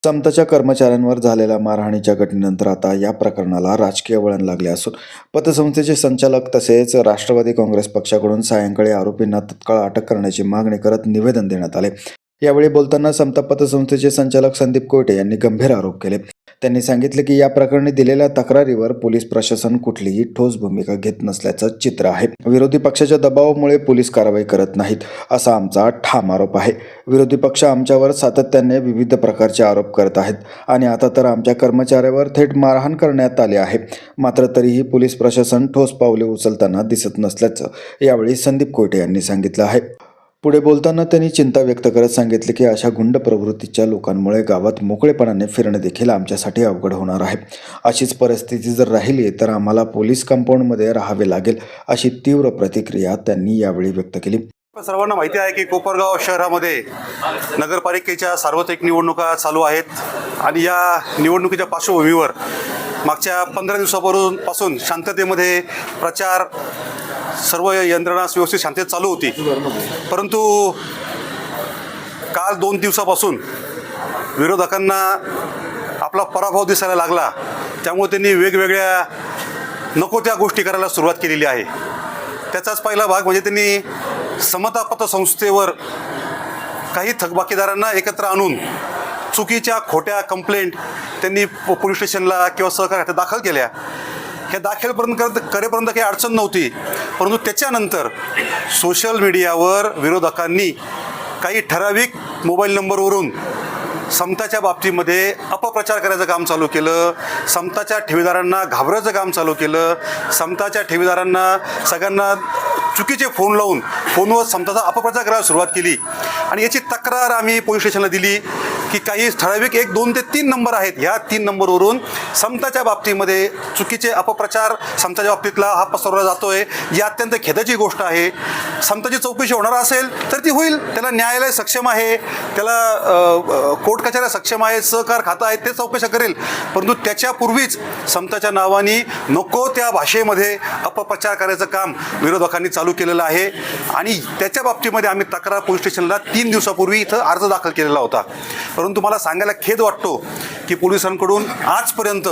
समताच्या कर्मचाऱ्यांवर झालेल्या मारहाणीच्या घटनेनंतर आता या प्रकरणाला राजकीय वळण लागले असून पतसंस्थेचे संचालक तसेच राष्ट्रवादी काँग्रेस पक्षाकडून सायंकाळी आरोपींना तत्काळ अटक करण्याची मागणी करत निवेदन देण्यात आले। यावेळी बोलताना समता पतसंस्थेचे संचालक संदीप कोयटे यांनी गंभीर आरोप केले। त्यांनी सांगितले की या प्रकरणी दिलेल्या तक्रारीवर पोलीस प्रशासन कुठलीही ठोस भूमिका घेत नसल्याचं चित्र आहे। विरोधी पक्षाच्या दबावामुळे पोलीस कारवाई करत नाहीत असा आमचा ठाम आरोप आहे। विरोधी पक्ष आमच्यावर सातत्याने विविध प्रकारचे आरोप करत आहेत आणि आता तर आमच्या कर्मचाऱ्यावर थेट मारहाण करण्यात आली आहे। मात्र तरीही पोलीस प्रशासन ठोस पावले उचलताना दिसत नसल्याचं यावेळी संदीप कोयटे यांनी सांगितलं आहे। पुढे बोलताना त्यांनी चिंता व्यक्त करत सांगितले की अशा गुंड प्रवृत्तीच्या लोकांमुळे गावात मोकळेपणाने फिरणे देखील आमच्यासाठी अवघड होणार आहे। अशीच परिस्थिती जर राहिली तर आम्हाला पोलीस कंपाऊंडमध्ये राहावे लागेल अशी तीव्र प्रतिक्रिया त्यांनी यावेळी व्यक्त केली। सर्वांना माहिती आहे की कोपरगाव शहरामध्ये नगरपालिकेच्या सार्वत्रिक निवडणुका चालू आहेत आणि या निवडणुकीच्या पार्श्वभूमीवर मागच्या 15 दिवसापासून शांततेमध्ये प्रचार सर्व यंत्रणा व्यवस्थित शांततेत चालू होती। परंतु काल 2 दिवसापासून विरोधकांना आपला पराभव दिसायला लागला, त्यामुळे त्यांनी वेगवेगळ्या नको त्या गोष्टी करायला सुरुवात केलेली आहे। त्याचाच पहिला भाग म्हणजे त्यांनी समता पतसंस्थेवर काही थकबाकीदारांना एकत्र आणून चुकीच्या खोट्या कंप्लेंट त्यांनी पोलीस स्टेशनला किंवा सहकार्यात दाखल केल्या। हे दाखलपर्यंत करेपर्यंत काही अडचण नव्हती, परंतु त्याच्यानंतर सोशल मीडियावर विरोधकांनी काही ठराविक मोबाईल नंबरवरून समताच्या बाबतीमध्ये अपप्रचार करायचं काम चालू केलं, समताच्या ठेवीदारांना घाबरायचं काम चालू केलं, समताच्या ठेवीदारांना सगळ्यांना चुकीचे फोन लावून फोनवर समताचा अपप्रचार करायला सुरुवात केली। आणि याची तक्रार आम्ही पोलीस स्टेशनला दिली की काही ठराविक 1, 2 ते 3 नंबर आहेत, ह्या 3 नंबरवरून समताच्या बाबतीमध्ये चुकीचे अपप्रचार समताच्या बाबतीतला हा पसरवला जातोय। ही अत्यंत खेदाची गोष्ट आहे। समताची चौकशी होणार असेल तर ती होईल, त्याला न्यायालय सक्षम आहे, त्याला कोर्ट कचऱ्या सक्षम आहेत, सहकार खातं आहे, ते चौकशा करेल। परंतु त्याच्यापूर्वीच समताच्या नावाने नको त्या भाषेमध्ये अपप्रचार करायचं काम विरोधकांनी चालू केलेलं आहे आणि त्याच्या बाबतीमध्ये आम्ही तक्रार पोलीस स्टेशनला 3 दिवसापूर्वी इथं अर्ज दाखल केलेला होता। परंतु मला सांगायला खेद वाटतो की पोलिसांकडून आजपर्यंत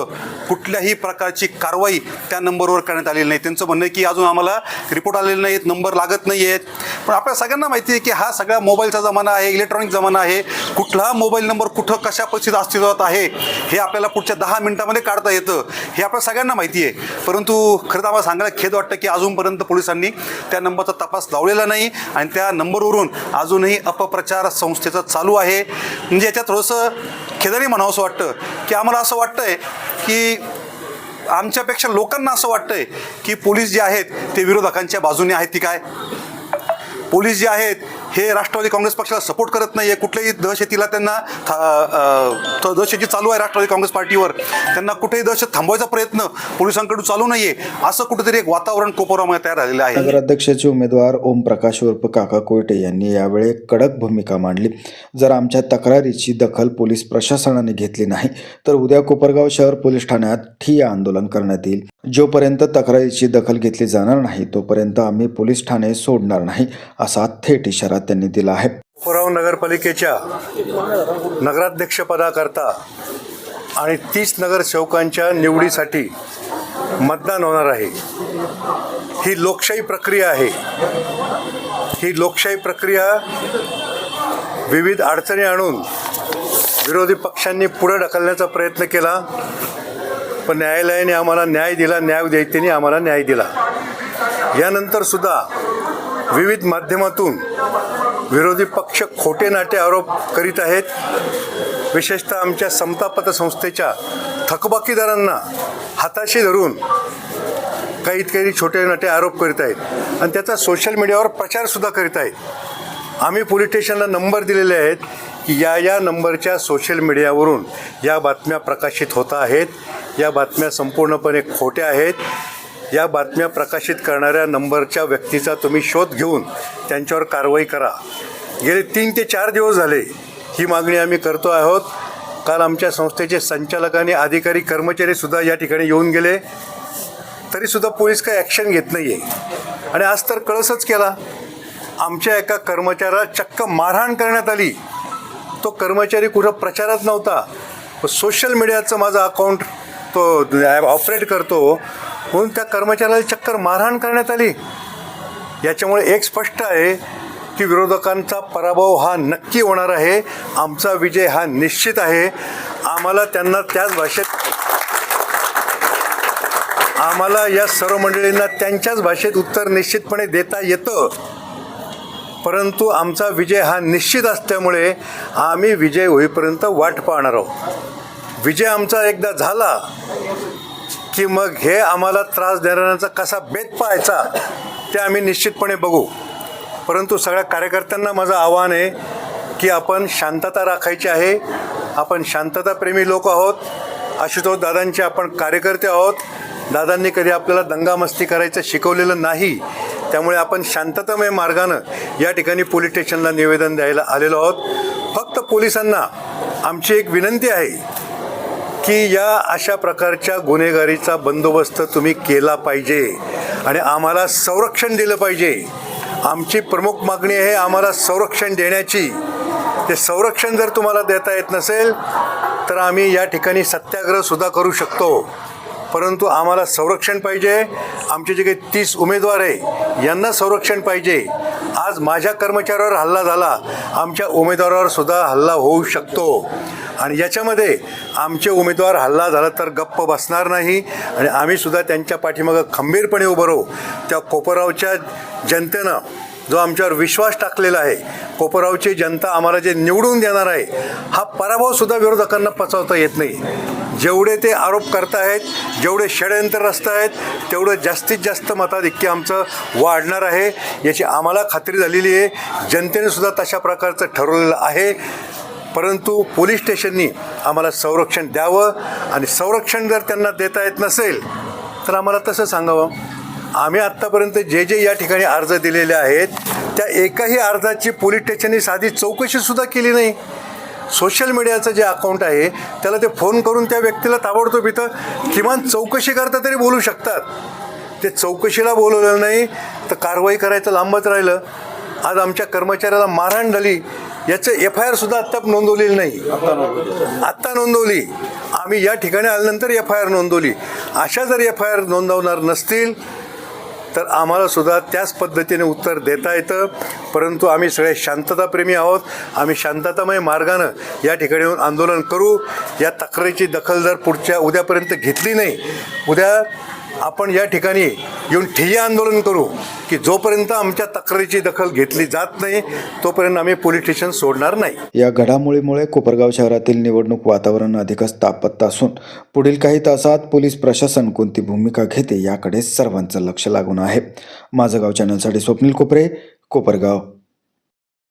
कुठल्याही प्रकारची कारवाई त्या नंबरवर करण्यात आलेली नाही। त्यांचं म्हणणं आहे की अजून आम्हाला रिपोर्ट आलेले नाहीत, नंबर लागत नाही आहेत। पण आपल्या सगळ्यांना माहिती आहे की हा सगळा मोबाईलचा जमाना आहे, इलेक्ट्रॉनिक जमाना आहे। कुठला मोबाईल नंबर कुठं कशा परिस्थितीत अस्तित्वात आहे हे आपल्याला पुढच्या 10 मिनिटांमध्ये काढता येतं, हे आपल्या सगळ्यांना माहिती आहे। परंतु खरं तर आम्हाला सांगायला खेद वाटतं की अजूनपर्यंत पोलिसांनी त्या नंबरचा तपास लावलेला नाही आणि त्या नंबरवरून अजूनही अपप्रचार संस्थेचा चालू आहे। म्हणजे याच्यात थोडंसं खेदाने म्हणावंसं वाटतं की आम्हाला असं वाटतंय की आमच्यापेक्षा लोकांना असं वाटतंय की पोलीस जे आहेत ते विरोधकांच्या बाजूने आहेत की काय। पोलीस जे आहेत हे राष्ट्रवादी काँग्रेस पक्षाला सपोर्ट करत नाही आहे। कुठल्याही दहशतीला त्यांना दहशती चालू आहे राष्ट्रवादी काँग्रेस पार्टीवर, त्यांना कुठेही दहशत थांबवायचा प्रयत्न पोलिसांकडून चालू नाही आहे, असं कुठेतरी एक वातावरण कोपरामध्ये तयार झालेलं आहे। नगराध्यक्षाचे उमेदवार ओमप्रकाश उर्फ काका कोयटे यांनी यावेळी कडक भूमिका मांडली। जर आमच्या तक्रारीची दखल पोलीस प्रशासनाने घेतली नाही तर उद्या कोपरगाव शहर पोलीस ठाण्यात ठिय्या आंदोलन करण्यात येईल। जोपर्यंत तक्रारीची दखल घेतली जाणार नाही तोपर्यंत आम्ही पोलीस ठाणे सोडणार नाही असा थेट इशारा त्यांनी दिला आहे। कोपरगाव नगरपालिकेच्या नगराध्यक्षपदाकरता आणि 30 नगरसेवकांच्या निवडीसाठी मतदान होणार आहे। ही लोकशाही प्रक्रिया आहे। ही लोकशाही प्रक्रिया विविध अडचणी आणून विरोधी पक्षांनी पुढे ढकलण्याचा प्रयत्न केला, पण न्यायालयाने आम्हाला न्याय दिला, न्यायदेवतेने आम्हाला न्याय दिला। यानंतर सुद्धा विविध माध्यमातून विरोधी पक्ष खोटे नाटे आरोप करीत आहेत। विशेषतः आमच्या समता पतसंस्थेच्या थकबाकीदारांना हाताशी धरून काही छोटे नाटे आरोप करीत आहेत आणि त्याचा सोशल मीडियावर प्रचारसुद्धा करीत आहेत। आम्ही पोलीस स्टेशनला नंबर दिलेले आहेत की या नंबरच्या सोशल मीडियावरून या बातम्या प्रकाशित होत आहेत, या बातम्या संपूर्णपणे खोट्या आहेत। या बातम्या प्रकाशित करणाऱ्या नंबरच्या व्यक्तीचा तुम्ही शोध घेऊन त्यांच्यावर कारवाई करा। गेले 3 ते 4 दिवस झाले ही मागणी आम्ही करतो आहोत। काल आमच्या संस्थेचे संचालक आणि अधिकारी कर्मचारीसुद्धा या ठिकाणी येऊन गेले, तरीसुद्धा पोलीस काही ॲक्शन घेत नाही आहे। आणि आज तर कळसच केला, आमच्या एका कर्मचाऱ्याला चक्क मारहाण करण्यात आली। तो कर्मचारी कुठं प्रचारात नव्हता, सोशल मीडियाचं माझं अकाउंट तो ऑपरेट करतो म्हणून त्या कर्मचाऱ्याला चक्कर मारहाण करण्यात आली. याच्यामुळे एक स्पष्ट आहे की विरोधकांचा पराभव हा नक्की होणार आहे. आमचा विजय हा निश्चित आहे. आम्हाला त्यांना त्याच भाषेत आम्हाला या सर्व मंडळींना त्यांच्याच भाषेत उत्तर निश्चितपणे देता येतं, परंतु आमचा विजय हा निश्चित असल्यामुळे आम्ही विजय होईपर्यंत वाट पाहणार आहोत. विजय आमचा एकदा झाला की मग हे आम्हाला त्रास देणाऱ्यांचा कसा बेत पाहायचा ते आम्ही निश्चितपणे बघू. परंतु सगळ्या कार्यकर्त्यांना माझं आव्हान आहे की आपण शांतता राखायची आहे. आपण शांतताप्रेमी लोक आहोत. आशुतोष दादांचे आपण कार्यकर्ते आहोत. दादांनी कधी आपल्याला दंगामस्ती करायचं शिकवलेलं नाही. त्यामुळे आपण शांततामय मार्गानं या ठिकाणी पोलीस स्टेशनला निवेदन द्यायला आलेलो आहोत. फक्त पोलिसांना आमची एक विनंती आहे की या अशा प्रकारच्या गुन्हेगारीचा बंदोबस्त तुम्ही केला पाहिजे आणि आम्हाला संरक्षण दिलं पाहिजे. आमची प्रमुख मागणी आहे आम्हाला संरक्षण देण्याची. ते संरक्षण जर तुम्हाला देता येत नसेल तर आम्ही या ठिकाणी सत्याग्रहसुद्धा करू शकतो, परंतु आम्हाला संरक्षण पाहिजे. आमचे जे काही 30 उमेदवार आहे यांना संरक्षण पाहिजे. आज माझ्या कर्मचाऱ्यावर हल्ला झाला, आमच्या उमेदवारावर सुद्धा हल्ला होऊ शकतो आणि याच्यामध्ये आमचे उमेदवार हल्ला झाला तर गप्प बसणार नाही आणि आम्ही सुद्धा त्यांच्या पाठीमागं खंबीरपणे उभं राहू. त्या कोपरगावच्या जनतेनं जो आमच्यावर विश्वास टाकलेला आहे, कोपरगावची जनता आम्हाला जे निवडून देणार आहे, हा पराभवसुद्धा विरोधकांना पचवता येत नाही. जेवढे ते आरोप करतायत, जेवढे षडयंत्र रचत आहेत, तेवढं जास्तीत जास्त मताधिक्य आमचं वाढणार आहे याची आम्हाला खात्री झालेली आहे. जनतेने सुद्धा तशा प्रकारचं ठरवलेलं आहे. परंतु पोलीस स्टेशननी आम्हाला संरक्षण द्यावं आणि संरक्षण जर त्यांना देता येत नसेल तर आम्हाला तसं सांगावं. आम्ही आत्तापर्यंत जे या ठिकाणी अर्ज दिलेले आहेत त्या एकाही अर्जाची पोलीस स्टेशननी साधी चौकशीसुद्धा केली नाही. सोशल मीडियाचं जे अकाउंट आहे त्याला ते फोन करून त्या व्यक्तीला ताबडतोब इथं किमान चौकशी करता तरी बोलू शकतात. ते चौकशीला बोलवलं नाही तर कारवाई करायचं लांबच राहिलं. आज आमच्या कर्मचाऱ्याला मारहाण झाली, याचं FIR-सुद्धा आत्ता नोंदवलेली नाही. आत्ता नोंदवली. आम्ही या ठिकाणी आल्यानंतर FIR नोंदवली. अशा जर FIR नोंदवणार नसतील तर आम्हालासुद्धा त्याच पद्धतीने उत्तर देता येतं. परंतु आम्ही सगळे शांतताप्रेमी आहोत. आम्ही शांततामय मार्गानं या ठिकाणी येऊन आंदोलन करू. या तक्रारीची दखल जर पुढच्या उद्यापर्यंत घेतली नाही, उद्या आपण या ठिकाणी येऊन ठिय्या आंदोलन करू की जोपर्यंत आमच्या तक्रारीची दखल घेतली जात नाही तोपर्यंत आम्ही पोलीस स्टेशन सोडणार नाही. या घडामोडीमुळे कोपरगाव शहरातील निवडणूक वातावरण अधिकच तापत असून पुढील काही तासात पोलीस प्रशासन कोणती भूमिका घेते याकडे सर्वांचं लक्ष लागून आहे. माझं गाव चॅनलसाठी स्वप्नील कोपरे, कोपरगाव.